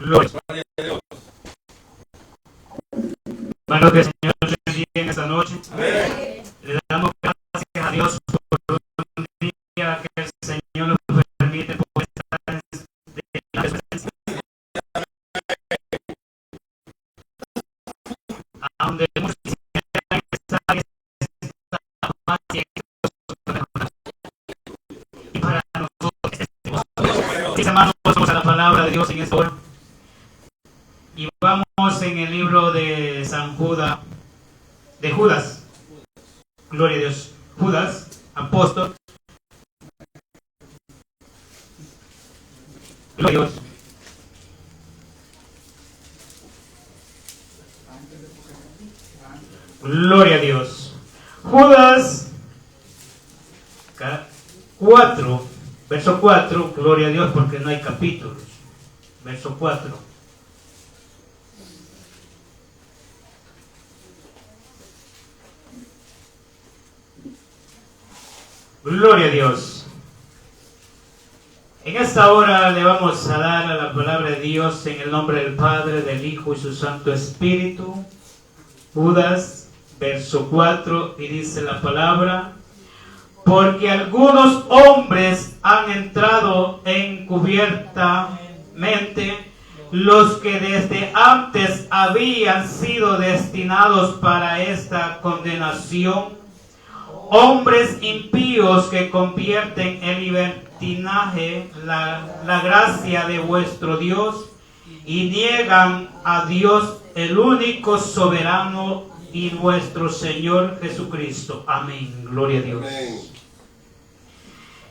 Gloria a Dios. Bueno, que el Señor te bendiga en esta noche. Amén. Le damos gracias a Dios por un día que el Señor nos permite poder estar en la presencia. Aunque muchos quisieran estar en esta paz y para nosotros, mis hermanos, vamos a la palabra de Dios en esta hora. Y vamos en el libro de San Judas, de Judas, gloria a Dios, Judas, apóstol, gloria a Dios. Gloria a Dios. Judas 4, verso 4, gloria a Dios, porque no hay capítulos. Verso 4. Gloria a Dios. En esta hora le vamos a dar a la palabra de Dios en el nombre del Padre, del Hijo y su Santo Espíritu. Judas, verso 4, y dice la palabra: porque algunos hombres han entrado encubiertamente, los que desde antes habían sido destinados para esta condenación, hombres impíos que convierten en libertinaje la gracia de vuestro Dios y niegan a Dios, el único soberano y nuestro Señor Jesucristo. Amén. Gloria a Dios. Amén.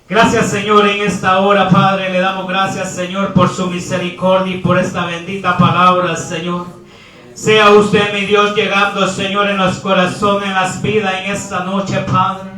Gracias, Señor, en esta hora, Padre, le damos gracias, Señor, por su misericordia y por esta bendita palabra, Señor. Sea usted, mi Dios, llegando, Señor, en los corazones, en las vidas, en esta noche, Padre.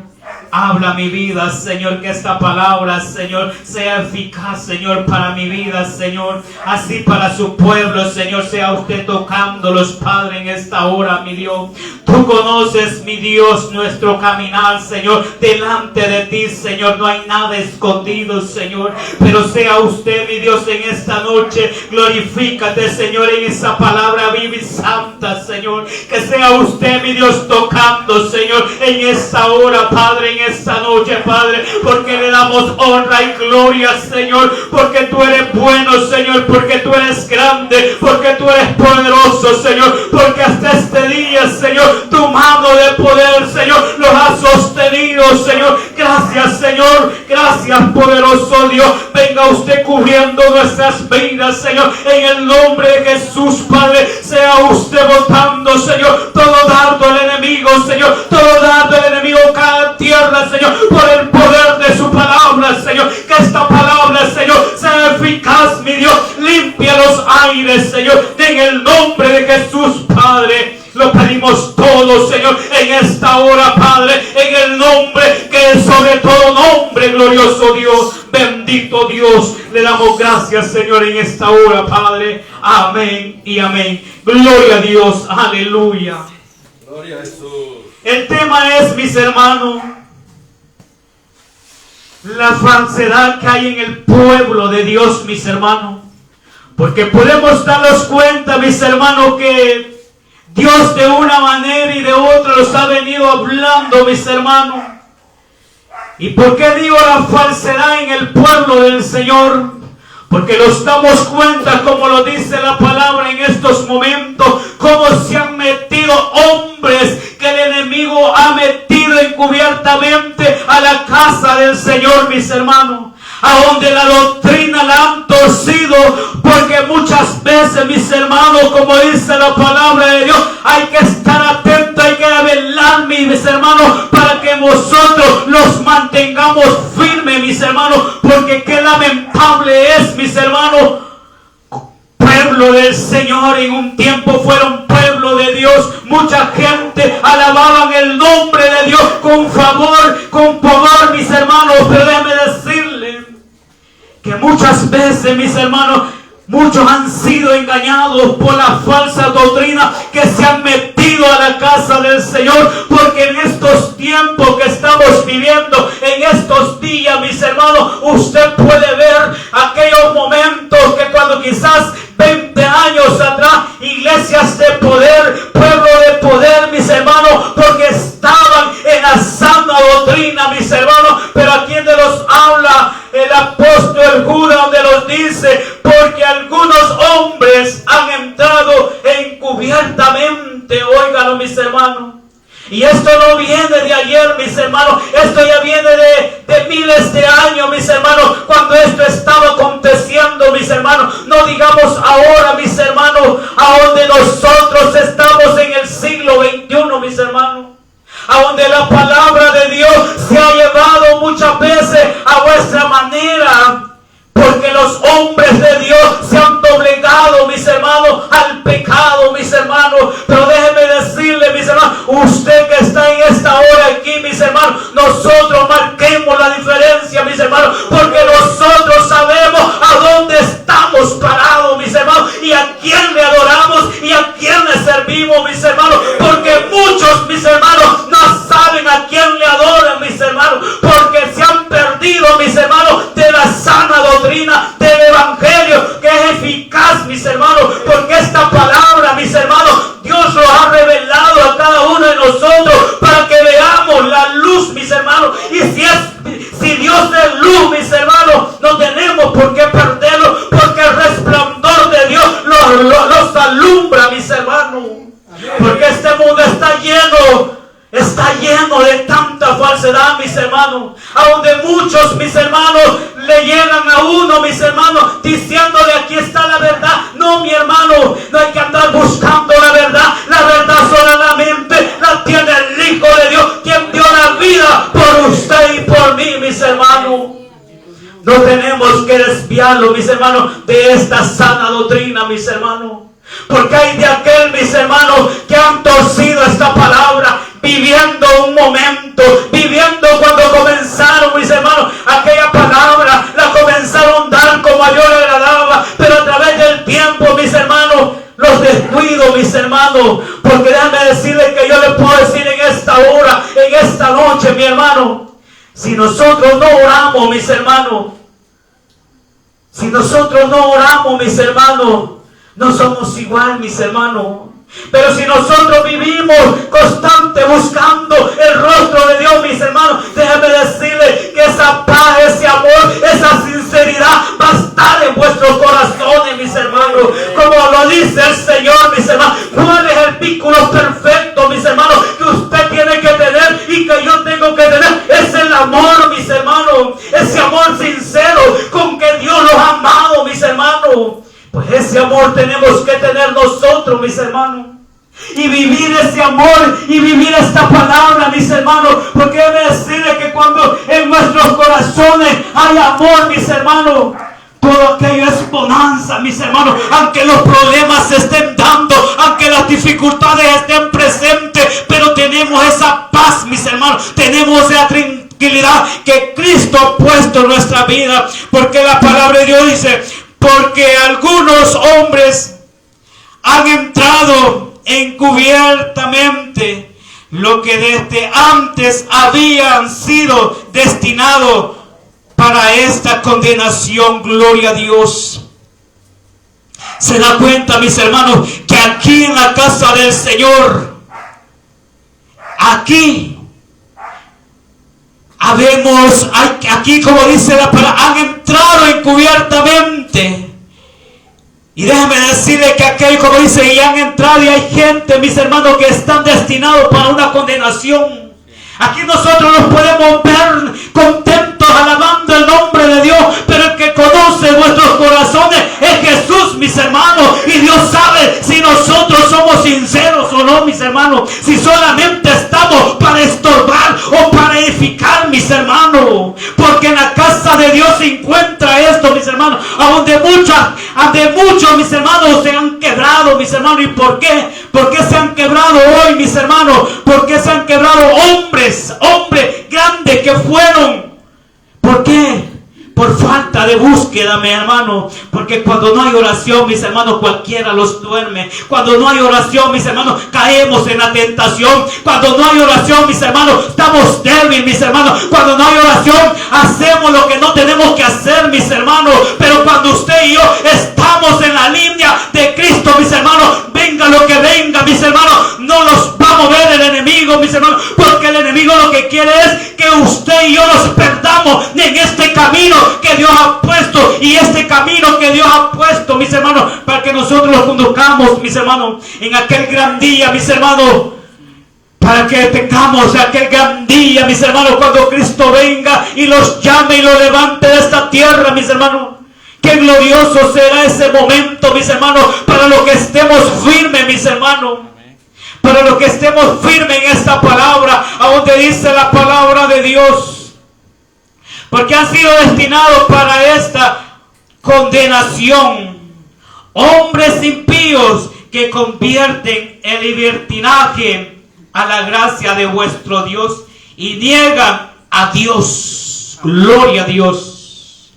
Habla mi vida, Señor, que esta palabra, Señor, sea eficaz, Señor, para mi vida, Señor. Así para su pueblo, Señor, sea usted tocándolos, Padre, en esta hora, mi Dios. Tú conoces, mi Dios, nuestro caminar, Señor. Delante de ti, Señor, no hay nada escondido, Señor. Pero sea usted, mi Dios, en esta noche, glorifícate, Señor, en esa palabra viva y santa, Señor. Que sea usted, mi Dios, tocando, Señor, en esta hora, Padre, en esta noche, Padre, porque le damos honra y gloria, Señor, porque tú eres bueno, Señor, porque tú eres grande, porque tú eres poderoso, Señor, porque hasta este día, Señor, tu mano de poder, Señor, los ha sostenido, Señor. Gracias, Señor, gracias, poderoso Dios. Venga usted cubriendo nuestras vidas, Señor, en el nombre de Jesús, Padre. Sea usted botando, Señor, todo dardo del enemigo, Señor, todo dardo del enemigo cada tierra, Señor, por el poder de su palabra, Señor. Que esta palabra, Señor, sea eficaz, mi Dios. Limpia los aires, Señor, en el nombre de Jesús, Padre. Lo pedimos todo, Señor, en esta hora, Padre, en el nombre que es sobre todo nombre, glorioso Dios, bendito Dios. Le damos gracias, Señor, en esta hora, Padre. Amén y amén. Gloria a Dios, aleluya. Gloria a Jesús. El tema es, mis hermanos, la falsedad que hay en el pueblo de Dios, mis hermanos. Porque podemos darnos cuenta, mis hermanos, que Dios de una manera y de otra los ha venido hablando, mis hermanos. ¿Y por qué digo la falsedad en el pueblo del Señor? Porque nos damos cuenta, como lo dice la palabra en estos momentos, cómo se han metido hombres que el enemigo ha metido encubiertamente a la casa del Señor, mis hermanos. A donde la doctrina la han torcido, porque muchas veces, mis hermanos, como dice la palabra de Dios, hay que estar atentos, hay que velar, mis hermanos, para que nosotros los mantengamos firmes, mis hermanos, porque qué lamentable es, mis hermanos, pueblo del Señor, en un tiempo fueron pueblo de Dios, mucha gente alababan el nombre de Dios con favor, con poder, mis hermanos, pero déjame decirle que muchas veces, mis hermanos, muchos han sido engañados por la falsa doctrina que se han metido a la casa del Señor, porque en estos tiempos que estamos viviendo, en estos días, mis hermanos, usted puede ver aquellos momentos que cuando quizás ven iglesias de poder, pueblo de poder, mis hermanos, porque estaban en la sana doctrina, mis hermanos. Pero aquí de los habla el apóstol Judas, donde los dice, porque algunos hombres han entrado encubiertamente. Óigalo, mis hermanos. Y esto no viene de ayer, mis hermanos. Esto ya viene de miles de años, mis hermanos. Cuando esto estaba aconteciendo, mis hermanos. No digamos ahora, mis hermanos, a donde nosotros estamos en el siglo XXI, mis hermanos. A donde la palabra de Dios se ha llevado muchas veces a vuestra manera. Porque los hombres de Dios se han doblegado, mis hermanos, al pecado, mis hermanos. Pero déjeme decirle, mis hermanos, usted que está en esta hora aquí, mis hermanos, nosotros marquemos la diferencia, mis hermanos, porque nosotros sabemos a dónde estamos parados, mis hermanos, y a quién le adoramos y a quién le servimos, mis hermanos. Porque muchos, mis hermanos, no saben a quién le adoran, mis hermanos, porque se han perdido, mis hermanos, de la sana doctrina del evangelio, que es eficaz, mis hermanos, porque esta palabra, mis hermanos, Dios lo ha revelado a cada uno de nosotros para que veamos la luz, mis hermanos. Y si Dios es luz, mis hermanos, no tenemos por qué perderlo, porque el resplandor de Dios los alumbra, mis hermanos. Porque este mundo está lleno de tanta falsedad, mis hermanos, a donde muchos, mis hermanos, le llegan a uno, mis hermanos, diciéndole aquí está la verdad. No, mi hermano, no hay que andar buscando la verdad solamente la tiene el Hijo de Dios, quien dio la vida por usted y por mí, mis hermanos. No tenemos que desviarlo, mis hermanos, de esta sana doctrina, mis hermanos. Porque hay de aquel, mis hermanos, que han torcido esta palabra, viviendo un momento, viviendo cuando comenzaron, mis hermanos, aquella palabra, la comenzaron a dar como a Dios le agradaba, pero a través del tiempo, mis hermanos, los descuido, mis hermanos. Porque déjame decirles que yo les puedo decir en esta hora, en esta noche, mi hermano, si nosotros no oramos, mis hermanos, si nosotros no oramos, mis hermanos, no somos igual, mis hermanos. Pero si nosotros vivimos constante buscando el rostro de Dios, mis hermanos, déjame decirles que esa paz, ese amor, esa sinceridad va a estar en vuestros corazones, mis hermanos. Como lo dice el Señor, mis hermanos. ¿Cuál es el vínculo perfecto, mis hermanos, que usted tiene que tener y que yo tengo que tener? Es el amor, mis hermanos. Ese amor sincero con que Dios los ha amado, mis hermanos. Pues ese amor tenemos que tener nosotros, mis hermanos. Y vivir ese amor y vivir esta palabra, mis hermanos. Porque debe decirle que cuando en nuestros corazones hay amor, mis hermanos, todo aquello es bonanza, mis hermanos. Aunque los problemas se estén dando, aunque las dificultades estén presentes, pero tenemos esa paz, mis hermanos. Tenemos esa tranquilidad que Cristo ha puesto en nuestra vida. Porque la palabra de Dios dice, porque algunos hombres han entrado encubiertamente, lo que desde antes habían sido destinados para esta condenación. Gloria a Dios. Se da cuenta, mis hermanos, que aquí en la casa del Señor, aquí como dice la palabra, han entrado encubiertamente. Y déjame decirle que aquí, como dice, y han entrado, y hay gente, mis hermanos, que están destinados para una condenación. Aquí nosotros nos podemos ver contentos alabando el nombre de Dios, pero el que conoce nuestros corazones es Jesús, mis hermanos. Y Dios sabe si nosotros somos sinceros o no, mis hermanos. Si solamente estamos para estorbar o para edificar, mis hermanos. Porque en la casa de Dios se encuentra esto, mis hermanos, a donde muchos, mis hermanos, se han quebrado, mis hermanos. ¿Y por qué? ¿Por qué se han quebrado hoy, mis hermanos? ¿Por qué se han quebrado hombres grandes que fueron? ¿Por qué? por falta de búsqueda, mi hermano. Porque cuando no hay oración, mis hermanos, cualquiera los duerme. Cuando no hay oración, mis hermanos, caemos en la tentación. Cuando no hay oración, mis hermanos, estamos débiles, mis hermanos. Cuando no hay oración, hacemos lo que no tenemos que hacer, mis hermanos. Pero cuando usted y yo estamos en la línea de Cristo, mis hermanos, venga lo que venga, mis hermanos, no nos va a mover el enemigo, mis hermanos. Porque el enemigo lo que quiere es que usted y yo nos perdamos en este camino que Dios ha puesto. Y este camino que Dios ha puesto, mis hermanos, para que nosotros lo conduzcamos, mis hermanos, en aquel gran día, mis hermanos. Para que tengamos aquel gran día, mis hermanos, cuando Cristo venga y los llame y los levante de esta tierra, mis hermanos. Qué glorioso será ese momento, mis hermanos, para los que estemos firmes, mis hermanos. Para los que estemos firmes en esta palabra, a donde dice la palabra de Dios. Porque han sido destinados para esta condenación hombres impíos que convierten el libertinaje a la gracia de vuestro Dios y niegan a Dios. Gloria a Dios.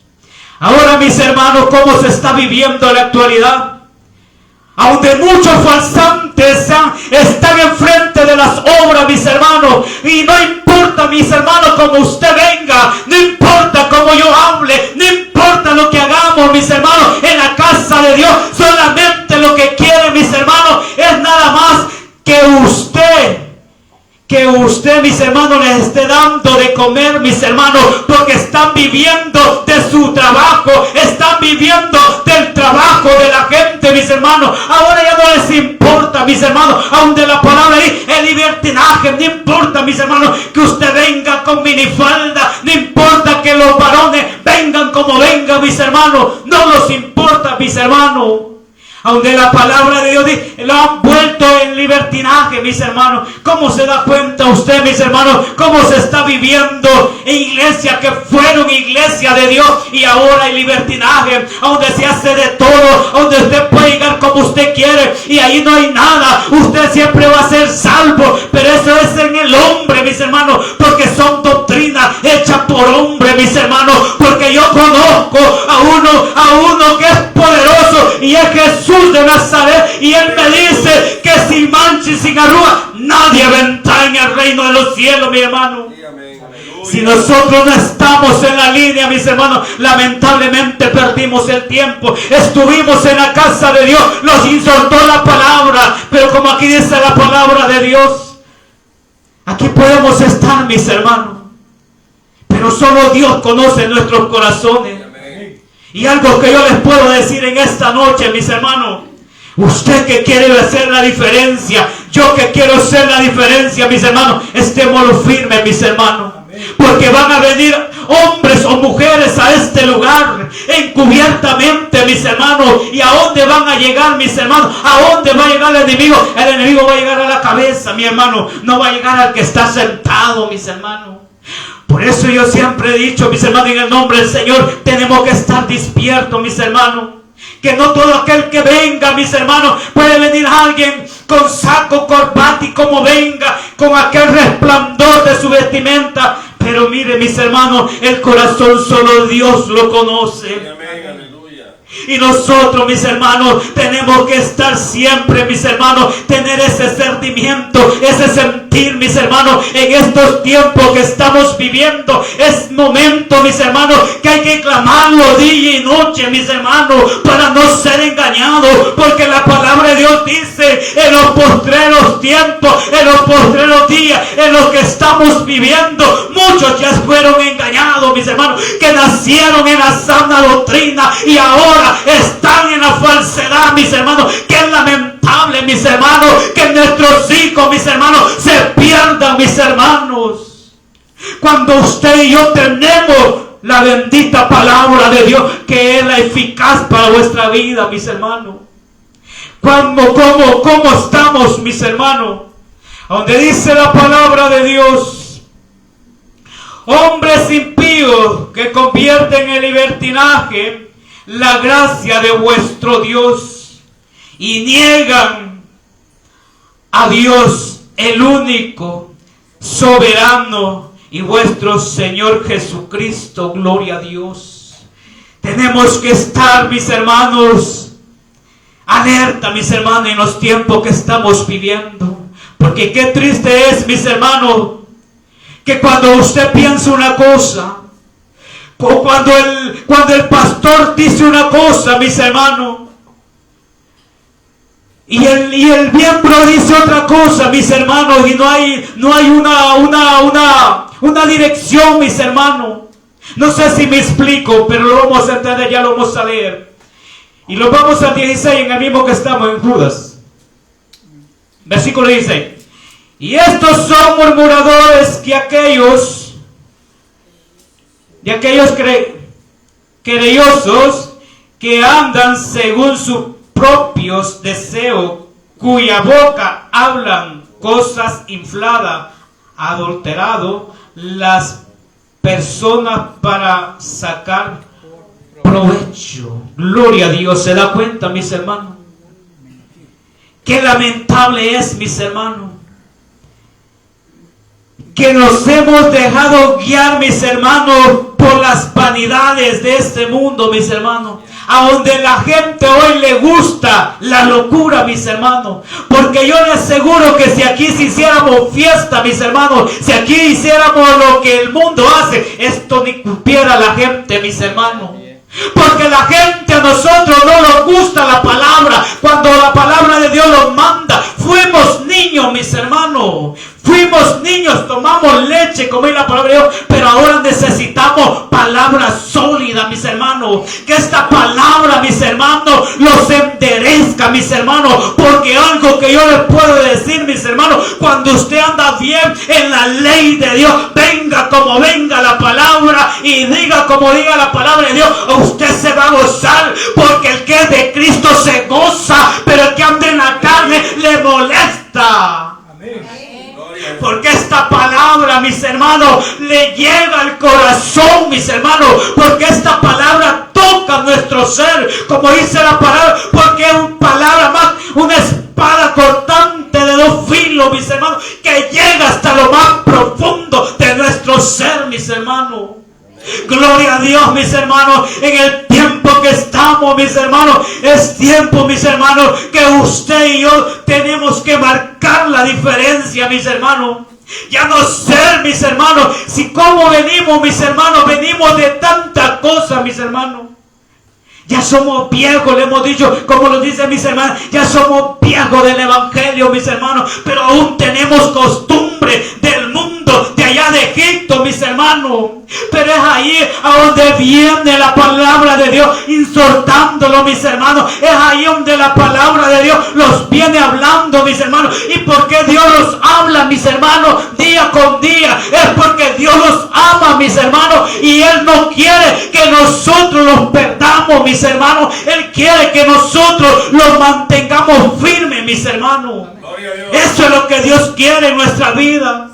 Ahora, mis hermanos, ¿cómo se está viviendo en la actualidad? Aunque muchos falsantes están enfrente de las obras, mis hermanos, y no importa, mis hermanos, como usted venga, no importa cómo yo hable, no importa lo que hagamos, mis hermanos, en la casa de Dios, solamente lo que quiere, mis hermanos, es nada más que usted, mis hermanos, les esté dando de comer, mis hermanos, porque están viviendo de su trabajo, están viviendo del trabajo de la gente, mis hermanos. Ahora ya no les importa, mis hermanos, aun de la palabra ahí, el libertinaje, no importa, mis hermanos, que usted venga con minifalda, no importa que los varones vengan como vengan, mis hermanos, no nos importa, mis hermanos. Aunque la palabra de Dios dice, lo han vuelto en libertinaje, mis hermanos. ¿Cómo se da cuenta usted, mis hermanos, cómo se está viviendo en iglesias que fueron iglesia de Dios y ahora hay libertinaje, donde se hace de todo, donde usted puede llegar como usted quiere y ahí no hay nada? Usted siempre va a ser salvo, pero eso es en el hombre, mis hermanos, porque son doctrinas hechas por hombre, mis hermanos. Porque yo conozco a uno que es poderoso y es Jesús de Nazaret, y él me dice que sin mancha y sin arruga nadie va a entrar en el reino de los cielos, mi hermano. Si nosotros no estamos en la línea, mis hermanos, lamentablemente perdimos el tiempo. Estuvimos en la casa de Dios, nos insultó la palabra, pero como aquí dice la palabra de Dios, aquí podemos estar, mis hermanos, pero solo Dios conoce nuestros corazones. Y algo que yo les puedo decir en esta noche, mis hermanos, usted que quiere hacer la diferencia, yo que quiero hacer la diferencia, mis hermanos, estemos firmes, mis hermanos. Porque van a venir hombres o mujeres a este lugar encubiertamente, mis hermanos. ¿Y a dónde van a llegar, mis hermanos? ¿A dónde va a llegar el enemigo? El enemigo va a llegar a la cabeza, mi hermano. No va a llegar al que está sentado, mis hermanos. Por eso yo siempre he dicho, mis hermanos, en el nombre del Señor, tenemos que estar despiertos, mis hermanos. Que no todo aquel que venga, mis hermanos, puede venir alguien con saco, corbata y como venga, con aquel resplandor de su vestimenta. Pero mire, mis hermanos, el corazón solo Dios lo conoce. Y nosotros, mis hermanos, tenemos que estar siempre, mis hermanos, tener ese sentimiento, ese sentir, mis hermanos, en estos tiempos que estamos viviendo. Es momento, mis hermanos, que hay que clamarlo día y noche, mis hermanos, para no ser engañados. Porque la palabra de Dios dice, en los postreros tiempos, en los postreros días, en los que estamos viviendo, muchos ya fueron engañados, mis hermanos, que nacieron en la sana doctrina y ahora están en la falsedad, mis hermanos. Que es lamentable, mis hermanos, que nuestros hijos, mis hermanos, se pierdan, mis hermanos. Cuando usted y yo tenemos la bendita palabra de Dios, que es la eficaz para vuestra vida, mis hermanos. ¿Cómo estamos, mis hermanos? Donde dice la palabra de Dios, hombres impíos que convierten en libertinaje la gracia de vuestro Dios y niegan a Dios, el único, soberano y vuestro Señor Jesucristo. Gloria a Dios. Tenemos que estar, mis hermanos, alerta, mis hermanos, en los tiempos que estamos viviendo. Porque qué triste es, mis hermanos, que cuando usted piensa una cosa, o cuando el pastor dice una cosa, mis hermanos, y el miembro dice otra cosa, mis hermanos, y no hay una dirección, mis hermanos. No sé si me explico, pero lo vamos a entender, ya lo vamos a leer. Y lo vamos al 16, en el mismo que estamos, en Judas. Versículo 16. Y estos son murmuradores de aquellos querellosos que andan según sus propios deseos, cuya boca hablan cosas infladas, adulterado las personas para sacar provecho. Gloria a Dios. ¿Se da cuenta, mis hermanos? Qué lamentable es, mis hermanos, que nos hemos dejado guiar, mis hermanos, por las vanidades de este mundo, mis hermanos. A donde la gente hoy le gusta la locura, mis hermanos. Porque yo les aseguro que si aquí se hiciéramos fiesta, mis hermanos, si aquí hiciéramos lo que el mundo hace, esto ni cupiera la gente, mis hermanos. Porque la gente, a nosotros no nos gusta la palabra, cuando la palabra de Dios nos manda. Fuimos niños, mis hermanos. Fuimos niños, tomamos leche, comí la palabra de Dios, pero ahora necesitamos palabra sólida, mis hermanos. Que esta palabra, mis hermanos, los enderezca, mis hermanos. Porque algo que yo les puedo decir, mis hermanos, cuando usted anda bien en la ley de Dios, venga como venga la palabra y diga como diga la palabra de Dios, usted se va a gozar. Porque el que es de Cristo se goza, pero el que anda en la carne le molesta. Amén. Porque esta palabra, mis hermanos, le llega al corazón, mis hermanos. Porque esta palabra toca nuestro ser, como dice la palabra. Porque es una palabra más, una espada cortante de dos filos, mis hermanos, que llega hasta lo más profundo de nuestro ser, mis hermanos. Gloria a Dios, mis hermanos. En el tiempo que estamos, mis hermanos, es tiempo, mis hermanos, que usted y yo tenemos que marcar la diferencia, mis hermanos. Ya no ser, mis hermanos, si como venimos, mis hermanos, venimos de tantas cosas, mis hermanos. Ya somos viejos, le hemos dicho, como lo dicen mis hermanos, ya somos viejos del evangelio, mis hermanos, pero aún tenemos costumbre del mundo, de allá de Egipto, mis hermanos. Pero es ahí a donde viene la palabra de Dios, insortándolo, mis hermanos. Es ahí donde la palabra de Dios los viene hablando, mis hermanos. ¿Y por qué Dios los habla, mis hermanos, día con día? Es porque Dios los ama, mis hermanos, y Él no quiere que nosotros los perdamos, mis hermanos. Él quiere que nosotros los mantengamos firmes, mis hermanos. Eso es lo que Dios quiere en nuestra vida.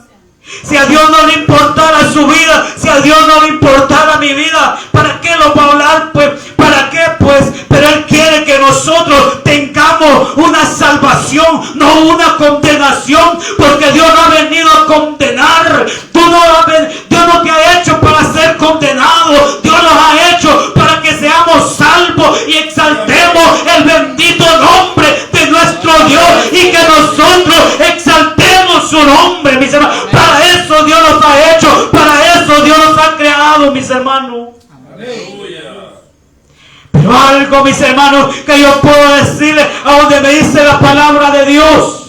Si a Dios no le importara su vida, si a Dios no le importara mi vida, ¿para qué lo va a hablar? Pues, ¿para qué? Pues, pero Él quiere que nosotros tengamos una salvación, no una condenación, porque Dios no ha venido a condenar. Dios no te ha hecho para ser condenado, Dios nos ha hecho para que seamos salvos y exaltemos el bendito nombre de nuestro Dios y que nosotros exaltemos su nombre, mis hermanos. Para eso Dios nos ha hecho, para eso Dios nos ha creado, mis hermanos. Pero algo, mis hermanos, que yo puedo decirle a donde me dice la palabra de Dios.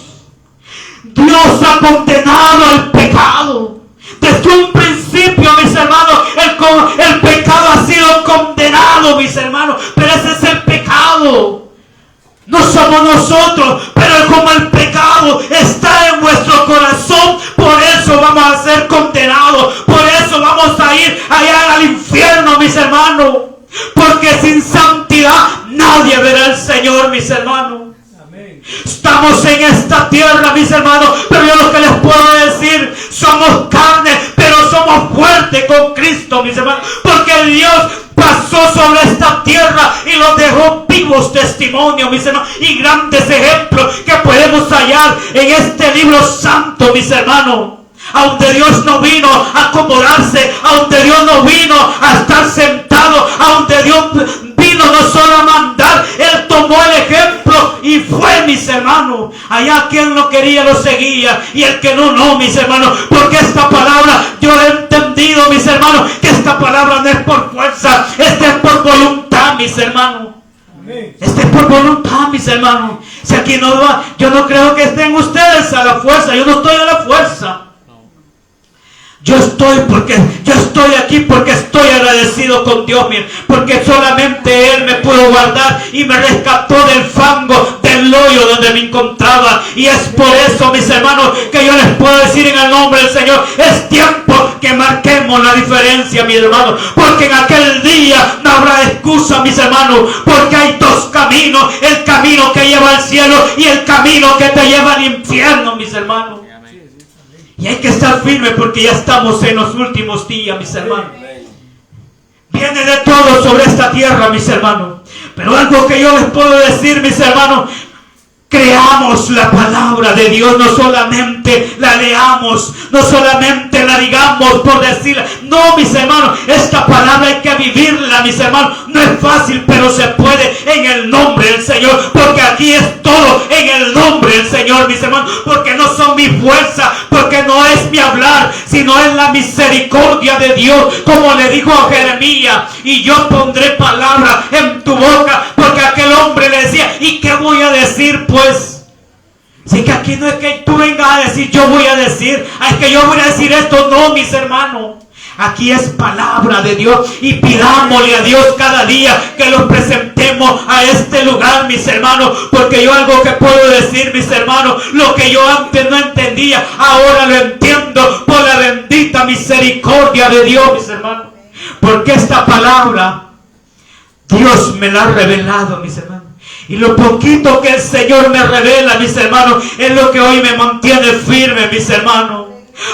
Dios ha condenado al pecado. Desde un principio, mis hermanos, el pecado ha sido condenado, mis hermanos. Pero ese es el pecado. No somos nosotros, pero como el pecado está en vuestro corazón, por eso vamos a ser condenados. Por eso vamos a ir allá al infierno, mis hermanos. Porque sin santidad nadie verá al Señor, mis hermanos. Estamos en esta tierra, mis hermanos, pero yo lo que les puedo decir, somos carne, pero somos fuertes con Cristo, mis hermanos, porque Dios pasó sobre esta tierra y nos dejó vivos testimonios, mis hermanos, y grandes ejemplos que podemos hallar en este libro santo, mis hermanos. A donde Dios no vino a acomodarse, a donde Dios no vino a estar sentado, a donde Dios quería lo seguía, y el que no, no, mis hermanos, porque esta palabra yo he entendido, mis hermanos, que esta palabra no es por fuerza, esta es por voluntad, mis hermanos. Este es por voluntad, mis hermanos. Si aquí no va, yo no creo que estén ustedes a la fuerza. Yo no estoy a la fuerza. Yo estoy aquí porque estoy agradecido con Dios, porque solamente Él me pudo guardar y me rescató del fango, del hoyo donde me encontraba. Y es por eso, mis hermanos, que yo les puedo decir en el nombre del Señor, es tiempo que marquemos la diferencia, mis hermanos, porque en aquel día no habrá excusa, mis hermanos, porque hay dos caminos: el camino que lleva al cielo y el camino que te lleva al infierno, mis hermanos. Y hay que estar firme porque ya estamos en los últimos días, mis hermanos. Viene de todo sobre esta tierra, mis hermanos. Pero algo que yo les puedo decir, mis hermanos, creamos la palabra de Dios, no solamente la leamos, no solamente la digamos por decirla. No, mis hermanos, esta palabra hay que vivirla, mis hermanos. No es fácil, pero se puede en el nombre del Señor, porque aquí es todo en el nombre del Señor, mis hermanos, porque no son mi fuerza, porque no es mi hablar, sino es la misericordia de Dios, como le dijo a Jeremías: y yo pondré palabra en tu boca, porque aquel hombre le decía: ¿y qué voy a decir, pues? Si que aquí no es que tú vengas a decir yo voy a decir, es que yo voy a decir esto. No, mis hermanos, aquí es palabra de Dios, y pidámosle a Dios cada día que los presentemos a este lugar, mis hermanos, porque yo algo que puedo decir, mis hermanos, lo que yo antes no entendía, ahora lo entiendo por la bendita misericordia de Dios, mis hermanos, porque esta palabra Dios me la ha revelado, mis hermanos. Y lo poquito que el Señor me revela, mis hermanos, es lo que hoy me mantiene firme, mis hermanos.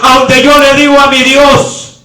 A donde yo le digo a mi Dios: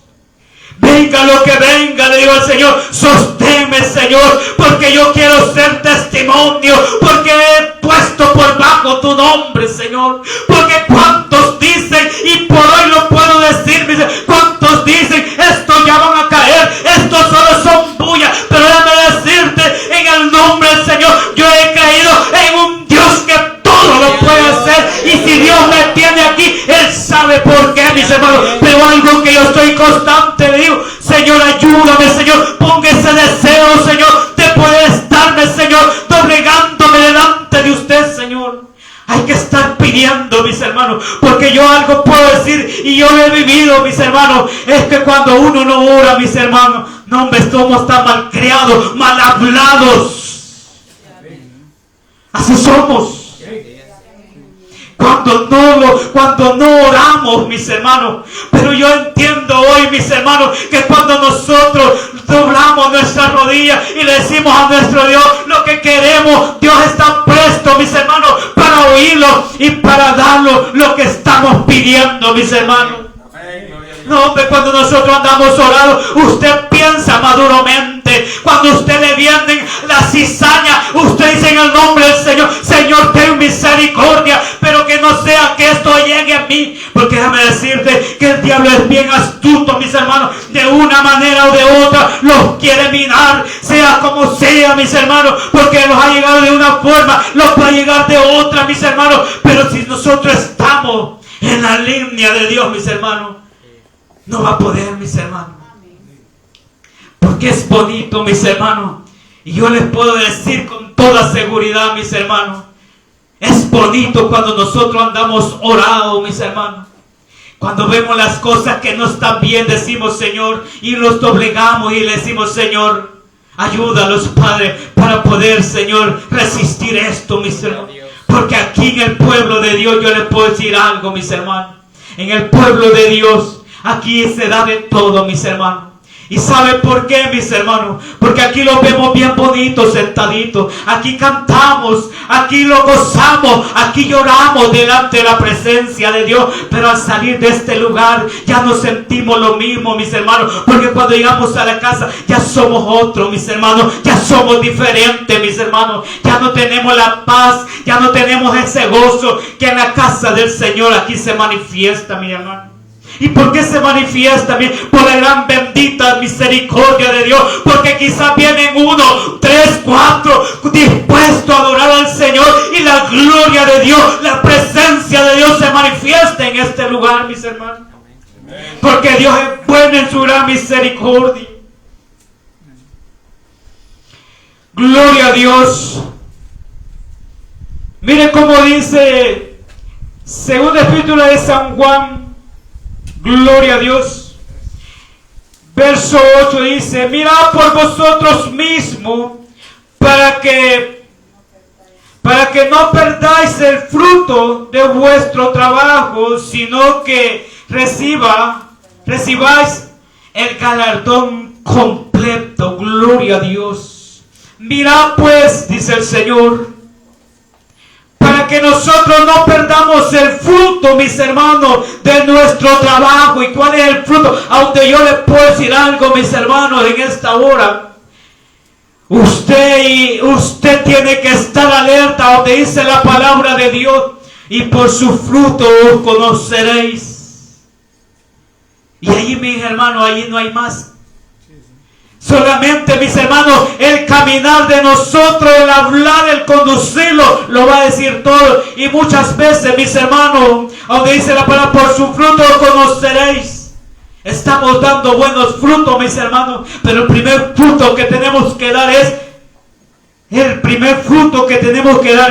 venga lo que venga, le digo al Señor, sosténme, Señor, porque yo quiero ser testimonio, porque he puesto por bajo tu nombre, Señor. Porque cuántos dicen, y por hoy lo puedo decir, mis hermanos, cuántos dicen: estos ya van a caer, estos solo son bullas. Pero déjame decirte, en el nombre del Señor, yo he creído en un Dios que todo lo puede hacer, y si Dios me tiene aquí, Él sabe por qué, mis hermanos. Pero algo que yo estoy constante, le digo: Señor, ayúdame, Señor, ponga ese deseo, Señor, de poder estarme, Señor, doblegándome delante de usted, Señor. Hay que estar pidiendo, mis hermanos, porque yo algo puedo decir, y yo lo he vivido, mis hermanos, es que cuando uno no ora, mis hermanos, no, hombre, somos tan mal criados, mal hablados. Así somos. Cuando no oramos, mis hermanos. Pero yo entiendo hoy, mis hermanos, que cuando nosotros doblamos nuestras rodillas y le decimos a nuestro Dios lo que queremos, Dios está presto, mis hermanos, para oírlo y para darlo lo que estamos pidiendo, mis hermanos. No, hombre, cuando nosotros andamos orados, usted piensa maduramente. Cuando usted le vienen la cizaña, usted dice en el nombre del Señor: Señor, ten misericordia, pero que no sea que esto llegue a mí. Porque déjame decirte que el diablo es bien astuto, mis hermanos. De una manera o de otra los quiere minar, sea como sea, mis hermanos, porque los ha llegado de una forma, los va a llegar de otra, mis hermanos. Pero si nosotros estamos en la línea de Dios, mis hermanos, no va a poder, mis hermanos. Porque es bonito, mis hermanos. Y yo les puedo decir con toda seguridad, mis hermanos, es bonito cuando nosotros andamos orados, mis hermanos. Cuando vemos las cosas que no están bien, decimos: Señor, y los doblegamos y le decimos: Señor, ayúdalos, Padre, para poder, Señor, resistir esto, mis hermanos. Porque aquí en el pueblo de Dios, yo les puedo decir algo, mis hermanos. En el pueblo de Dios, aquí se da de todo, mis hermanos. ¿Y sabe por qué, mis hermanos? Porque aquí lo vemos bien bonito, sentaditos. Aquí cantamos, aquí lo gozamos, aquí lloramos delante de la presencia de Dios. Pero al salir de este lugar ya no sentimos lo mismo, mis hermanos. Porque cuando llegamos a la casa ya somos otros, mis hermanos. Ya somos diferentes, mis hermanos. Ya no tenemos la paz, ya no tenemos ese gozo que en la casa del Señor aquí se manifiesta, mi hermano. ¿Y por qué se manifiesta? Por la gran bendita misericordia de Dios. Porque quizás vienen 1, 3, 4 dispuestos a adorar al Señor. Y la gloria de Dios, la presencia de Dios se manifiesta en este lugar, mis hermanos. Porque Dios es bueno en su gran misericordia. Gloria a Dios. Mire cómo dice segunda epístola de San Juan. Gloria a Dios. Verso 8 dice: mirad por vosotros mismos para que no perdáis el fruto de vuestro trabajo, sino que recibáis el galardón completo. Gloria a Dios. Mirad pues, dice el Señor, para que nosotros no perdamos el fruto, mis hermanos, de nuestro trabajo. ¿Y cuál es el fruto? Aunque yo les puedo decir algo, mis hermanos, en esta hora. Usted tiene que estar alerta donde dice la palabra de Dios. Y por su fruto os conoceréis. Y allí, mis hermanos, allí no hay más. Solamente, mis hermanos, el caminar de nosotros, el hablar, el conducirlo, lo va a decir todo. Y muchas veces, mis hermanos, donde dice la palabra, por su fruto conoceréis. Estamos dando buenos frutos, mis hermanos, pero el primer fruto que tenemos que dar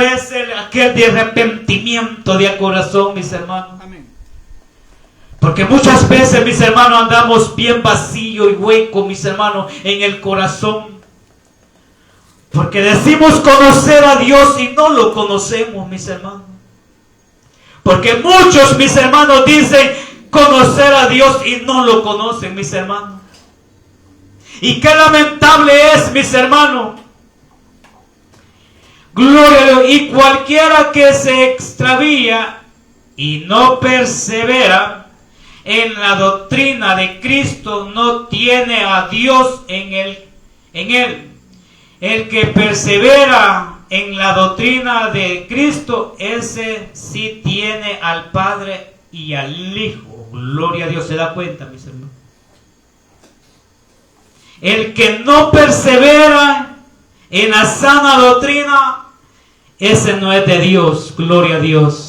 es aquel de arrepentimiento de corazón, mis hermanos. Amén. Porque muchas veces, mis hermanos, andamos bien vacío y hueco, mis hermanos, en el corazón. Porque decimos conocer a Dios y no lo conocemos, mis hermanos. Porque muchos, mis hermanos, dicen conocer a Dios y no lo conocen, mis hermanos. Y qué lamentable es, mis hermanos. Gloria a Dios. Y cualquiera que se extravía y no persevera en la doctrina de Cristo no tiene a Dios en él. El que persevera en la doctrina de Cristo, ese sí tiene al Padre y al Hijo. Gloria a Dios. ¿Se da cuenta, mis hermanos? El que no persevera en la sana doctrina, ese no es de Dios. Gloria a Dios.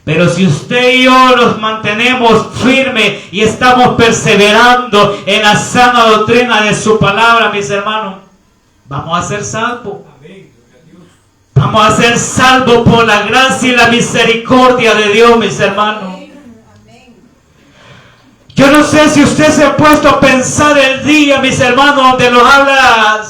Pero si usted y yo nos mantenemos firmes y estamos perseverando en la sana doctrina de su palabra, mis hermanos, vamos a ser salvos. Vamos a ser salvos por la gracia y la misericordia de Dios, mis hermanos. Yo no sé si usted se ha puesto a pensar el día, mis hermanos, donde nos habla,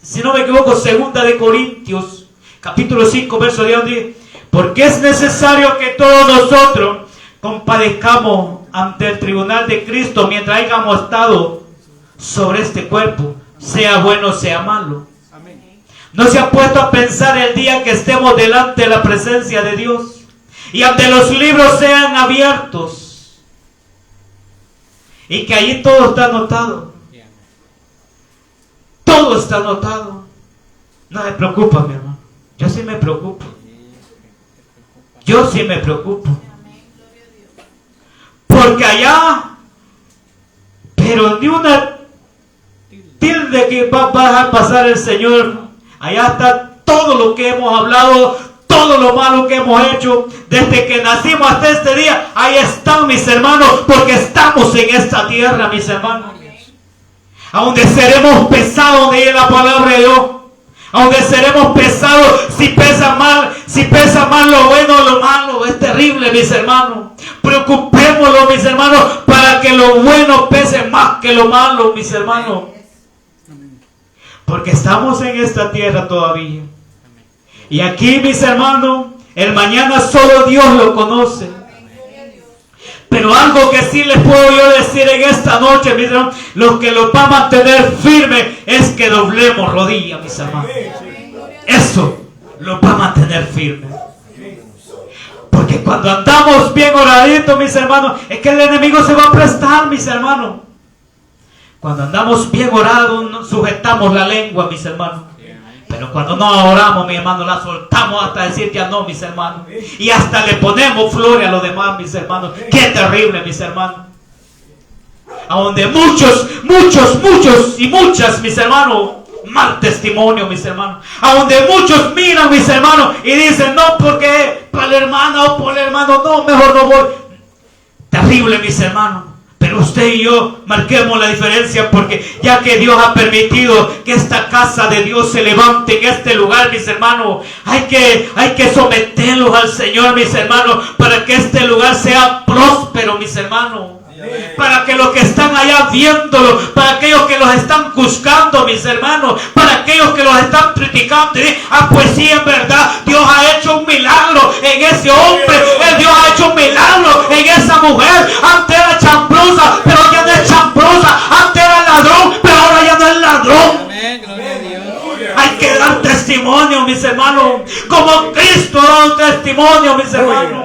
si no me equivoco, 2 de Corintios, capítulo 5, verso 10, porque es necesario que todos nosotros compadezcamos ante el tribunal de Cristo mientras hayamos estado sobre este cuerpo, sea bueno o sea malo. ¿No se ha puesto a pensar el día que estemos delante de la presencia de Dios y ante los libros sean abiertos? Y que allí todo está anotado. Todo está anotado. No me preocupa, mi hermano. Yo sí me preocupo. Yo sí me preocupo. Porque allá, pero ni una tilde que va a dejar pasar el Señor. Allá está todo lo que hemos hablado, todo lo malo que hemos hecho, desde que nacimos hasta este día. Ahí están, mis hermanos, porque estamos en esta tierra, mis hermanos. A donde seremos pesados, donde dice la palabra de Dios. A donde seremos pesados, si pesa mal lo bueno o lo malo. Es terrible, mis hermanos. Preocupémonos, mis hermanos, para que lo bueno pese más que lo malo, mis hermanos. Porque estamos en esta tierra todavía. Y aquí, mis hermanos, el mañana solo Dios lo conoce. Pero algo que sí les puedo yo decir en esta noche, mis hermanos, lo que los va a mantener firme es que doblemos rodillas, mis hermanos. Eso los va a mantener firme. Porque cuando andamos bien oraditos, mis hermanos, es que el enemigo se va a prestar, mis hermanos. Cuando andamos bien orados, sujetamos la lengua, mis hermanos. Pero cuando no oramos, mi hermano, la soltamos hasta decir ya no, mis hermanos. Y hasta le ponemos flores a los demás, mis hermanos. Qué terrible, mis hermanos. A donde muchos y muchas, mis hermanos, mal testimonio, mis hermanos. A donde muchos miran, mis hermanos, y dicen, no, porque para la hermana o por el hermano, no, mejor no voy. Terrible, mis hermanos. Pero usted y yo marquemos la diferencia, porque ya que Dios ha permitido que esta casa de Dios se levante en este lugar, mis hermanos, hay que someterlos al Señor, mis hermanos, para que este lugar sea próspero, mis hermanos. Para que los que están allá viéndolo, para aquellos que los están juzgando, mis hermanos, para aquellos que los están criticando, y pues sí, en verdad, Dios ha hecho un milagro en ese hombre, Dios ha hecho un milagro en esa mujer. Antes era chambrosa, pero ya no es chambrosa. Antes era ladrón, pero ahora ya no es ladrón. Hay que dar testimonio, mis hermanos, como Cristo ha dado testimonio, mis hermanos.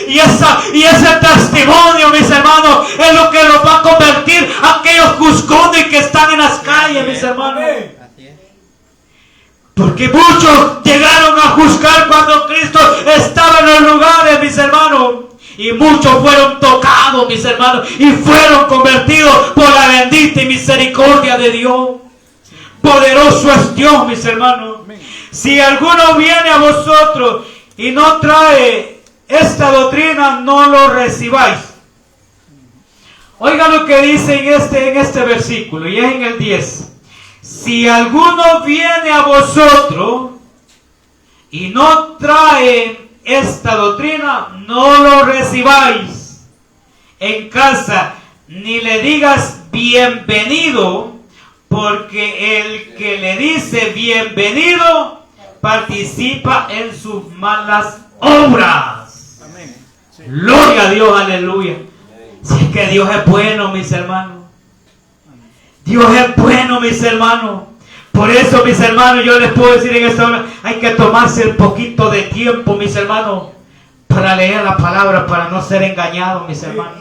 Y ese testimonio, mis hermanos, es lo que los va a convertir a aquellos juzgones que están en las calles, mis hermanos. Porque muchos llegaron a juzgar cuando Cristo estaba en los lugares, mis hermanos. Y muchos fueron tocados, mis hermanos, y fueron convertidos por la bendita y misericordia de Dios. Poderoso es Dios, mis hermanos. Si alguno viene a vosotros y no trae esta doctrina, no lo recibáis. Oiga lo que dice en este versículo, y es en el 10. Si alguno viene a vosotros y no trae esta doctrina, no lo recibáis en casa, ni le digas bienvenido, porque el que le dice bienvenido participa en sus malas obras. Amén. Sí. Gloria a Dios, aleluya. Si es que Dios es bueno, mis hermanos. Dios es bueno, mis hermanos. Por eso, mis hermanos, yo les puedo decir en esta hora, hay que tomarse un poquito de tiempo, mis hermanos, para leer la palabra, para no ser engañados, mis hermanos.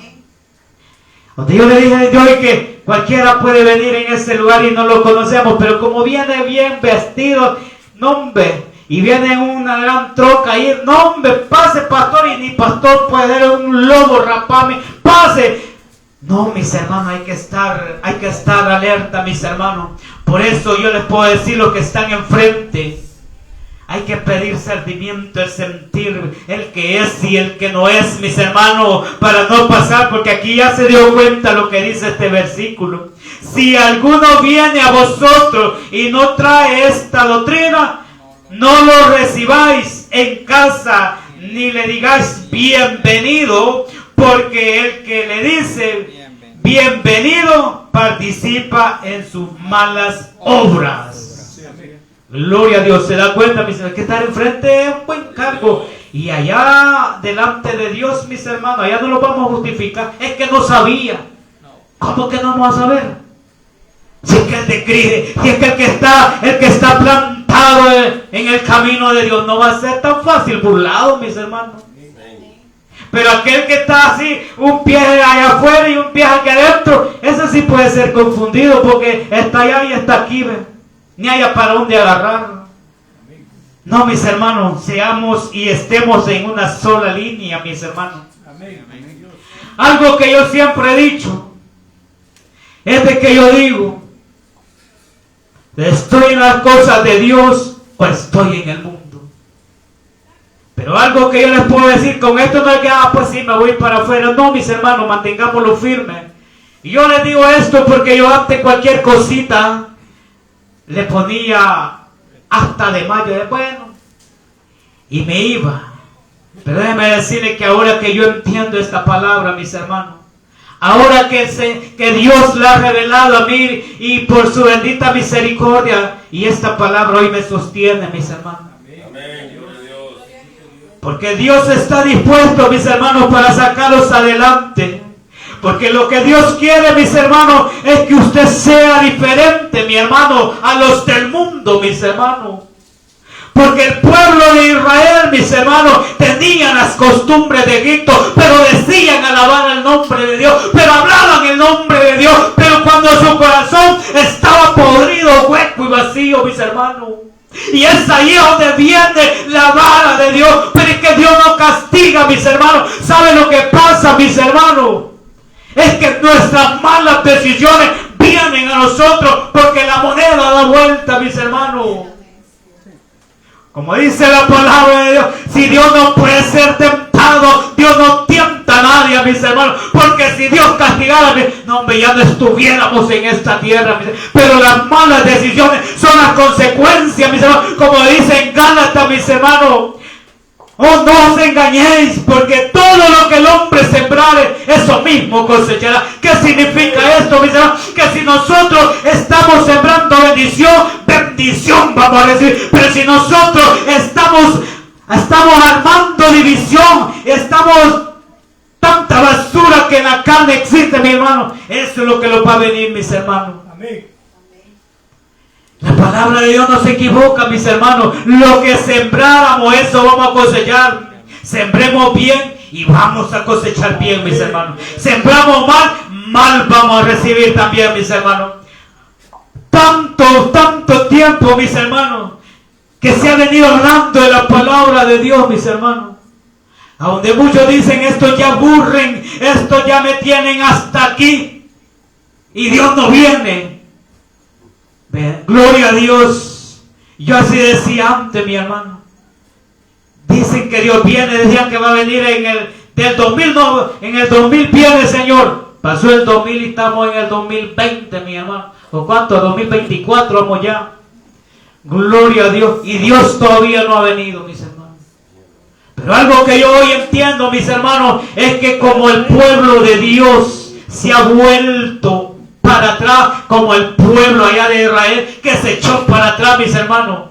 Donde yo le dije a Dios que cualquiera puede venir en ese lugar y no lo conocemos, pero como viene bien vestido, nombre, y viene en una gran troca ahí, nombre, pase pastor, y ni pastor puede ser un lobo raparme, pase. No, mis hermanos, hay que estar alerta, mis hermanos. Por eso yo les puedo decir los que están enfrente. Hay que pedir sentimiento, el sentir, el que es y el que no es, mis hermanos, para no pasar, porque aquí ya se dio cuenta lo que dice este versículo. Si alguno viene a vosotros y no trae esta doctrina, no lo recibáis en casa, ni le digáis bienvenido, porque el que le dice bienvenido participa en sus malas obras. Gloria a Dios. Se da cuenta, mis hermanos, que estar enfrente es un buen cargo. Y allá delante de Dios, mis hermanos, allá no lo vamos a justificar. Es que no sabía. ¿Cómo que no vamos a saber? Si es que el de Cristo, si es que el que está plantado en el camino de Dios, no va a ser tan fácil burlado, mis hermanos. Pero aquel que está así, un pie allá afuera y un pie aquí adentro, ese sí puede ser confundido, porque está allá y está aquí, ¿ve? Ni haya para dónde agarrar. No, mis hermanos, seamos y estemos en una sola línea, mis hermanos. Algo que yo siempre he dicho es de que yo digo, ¿estoy en las cosas de Dios o estoy en el mundo? Pero algo que yo les puedo decir con esto no es que, pues sí, me voy para afuera. No, mis hermanos, mantengámoslo firme. Y yo les digo esto porque yo antes cualquier cosita le ponía hasta de mayo de bueno y me iba. Pero déjeme decirle que ahora que yo entiendo esta palabra, mis hermanos, ahora que Dios la ha revelado a mí y por su bendita misericordia, y esta palabra hoy me sostiene, mis hermanos. Amén. Porque Dios está dispuesto, mis hermanos, para sacarlos adelante. Porque lo que Dios quiere, mis hermanos, es que usted sea diferente, mi hermano, a los del mundo, mis hermanos. Porque el pueblo de Israel, mis hermanos, tenían las costumbres de Egipto, pero decían alabar el nombre de Dios, pero hablaban el nombre de Dios, pero cuando su corazón estaba podrido, hueco y vacío, mis hermanos, hermanos. Y es ahí donde viene la vara de Dios. Pero es que Dios no castiga, mis hermanos. ¿Sabe lo que pasa, mis hermanos? Es que nuestras malas decisiones vienen a nosotros porque la moneda da vuelta, mis hermanos. Como dice la palabra de Dios, si Dios no puede ser tentado, Dios no tienta a nadie, mis hermanos. Porque si Dios castigara, no, hombre, ya no estuviéramos en esta tierra. Pero las malas decisiones son las consecuencias, mis hermanos. Como dice en Gálatas, mis hermanos. Oh, no os engañéis, porque todo lo que el hombre sembrare, eso mismo cosechará. ¿Qué significa esto, mis hermanos? Que si nosotros estamos sembrando bendición, bendición vamos a recibir. Pero si nosotros estamos armando división, estamos tanta basura que en la carne existe, mi hermano, eso es lo que nos va a venir, mis hermanos. Amén. La palabra de Dios no se equivoca, mis hermanos. Lo que sembráramos, eso vamos a cosechar. Sembremos bien y vamos a cosechar bien, mis hermanos. Sembramos mal, mal vamos a recibir también, mis hermanos. Tanto tiempo, mis hermanos, que se ha venido hablando de la palabra de Dios, mis hermanos. A donde muchos dicen, esto ya aburren, esto ya me tienen hasta aquí. Y Dios no viene. Gloria a Dios. Yo así decía antes, mi hermano. Dicen que Dios viene, decían que va a venir del 2000, no, en el 2000 viene el Señor. Pasó el 2000 y estamos en el 2020, mi hermano. ¿O cuánto? 2024 vamos ya. Gloria a Dios. Y Dios todavía no ha venido, mis hermanos. Pero algo que yo hoy entiendo, mis hermanos, es que como el pueblo de Dios se ha vuelto para atrás, como el pueblo allá de Israel que se echó para atrás, mis hermanos.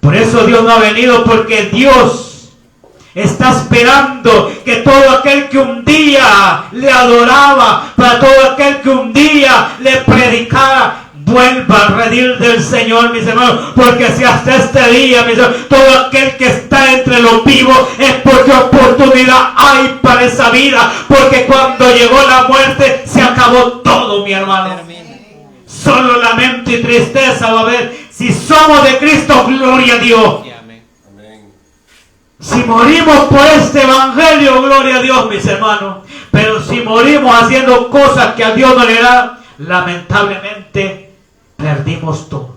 Por eso Dios no ha venido, porque Dios está esperando que todo aquel que un día le adoraba, para todo aquel que un día le predicara, vuelva a redil del Señor, mis hermanos. Porque si hasta este día, mis hermanos, todo aquel que está entre los vivos, es porque oportunidad hay para esa vida. Porque cuando llegó la muerte, se acabó todo, mi hermano. Solo lamento y tristeza va a haber. Si somos de Cristo, gloria a Dios. Si morimos por este evangelio, gloria a Dios, mis hermanos. Pero si morimos haciendo cosas que a Dios no le da, lamentablemente perdimos todo.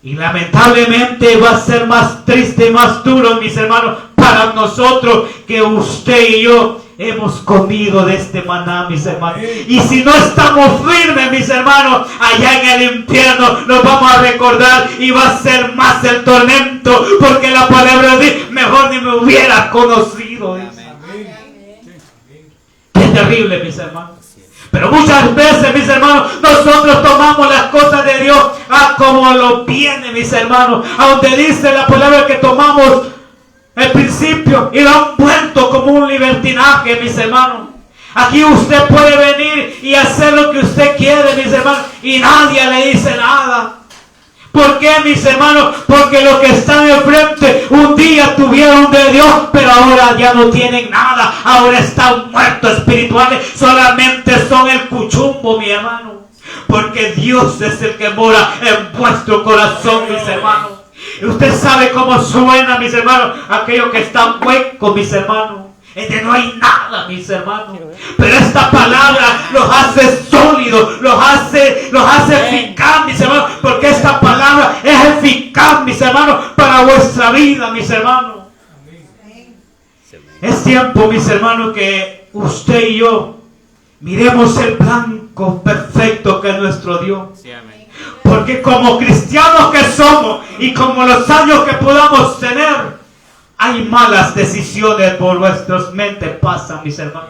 Y lamentablemente va a ser más triste y más duro, mis hermanos, para nosotros, que usted y yo hemos comido de este maná, mis hermanos. Y si no estamos firmes, mis hermanos, allá en el infierno nos vamos a recordar y va a ser más el tormento, porque la palabra dice, mejor ni me hubiera conocido. Qué terrible, mis hermanos. Pero muchas veces, mis hermanos, nosotros tomamos las cosas de Dios como lo viene, mis hermanos. A donde dice la palabra que tomamos el principio y lo han vuelto como un libertinaje, mis hermanos. Aquí usted puede venir y hacer lo que usted quiere, mis hermanos, y nadie le dice nada. ¿Por qué, mis hermanos? Porque los que están enfrente un día tuvieron de Dios, pero ahora ya no tienen nada. Ahora están muertos espirituales. Solamente son el cuchumbo, mi hermano. Porque Dios es el que mora en vuestro corazón, mis hermanos. Y usted sabe cómo suena, mis hermanos, aquellos que están huecos, mis hermanos. Este no hay nada, mis hermanos. Pero esta palabra los hace sólidos, los hace eficaz, mis hermanos. Porque esta palabra es eficaz, mis hermanos, para vuestra vida, mis hermanos. Es tiempo, mis hermanos, que usted y yo miremos el blanco perfecto que es nuestro Dios. Porque como cristianos que somos y como los años que podamos tener, hay malas decisiones por nuestras mentes pasan, mis hermanos.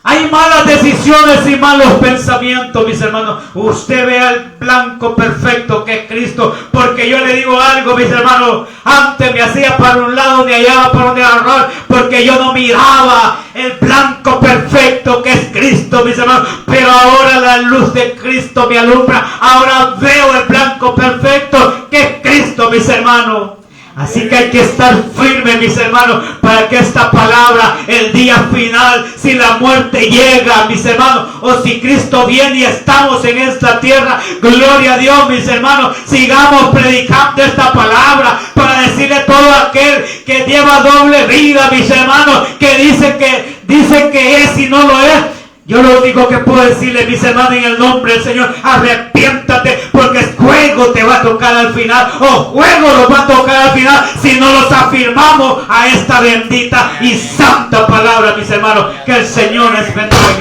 Hay malas decisiones y malos pensamientos, mis hermanos. Usted vea el blanco perfecto que es Cristo. Porque yo le digo algo, mis hermanos. Antes me hacía para un lado, me hallaba para donde agarrar. Porque yo no miraba el blanco perfecto que es Cristo, mis hermanos. Pero ahora la luz de Cristo me alumbra. Ahora veo el blanco perfecto que es Cristo, mis hermanos. Así que hay que estar firme, mis hermanos, para que esta palabra, el día final, si la muerte llega, mis hermanos, o si Cristo viene y estamos en esta tierra, gloria a Dios, mis hermanos, sigamos predicando esta palabra para decirle a todo aquel que lleva doble vida, mis hermanos, que dice que es y no lo es. Yo lo único que puedo decirle, mis hermanos, en el nombre del Señor, arrepiéntate, porque fuego te va a tocar al final, o fuego nos va a tocar al final, si no los afirmamos a esta bendita y santa palabra, mis hermanos. Que el Señor les bendiga.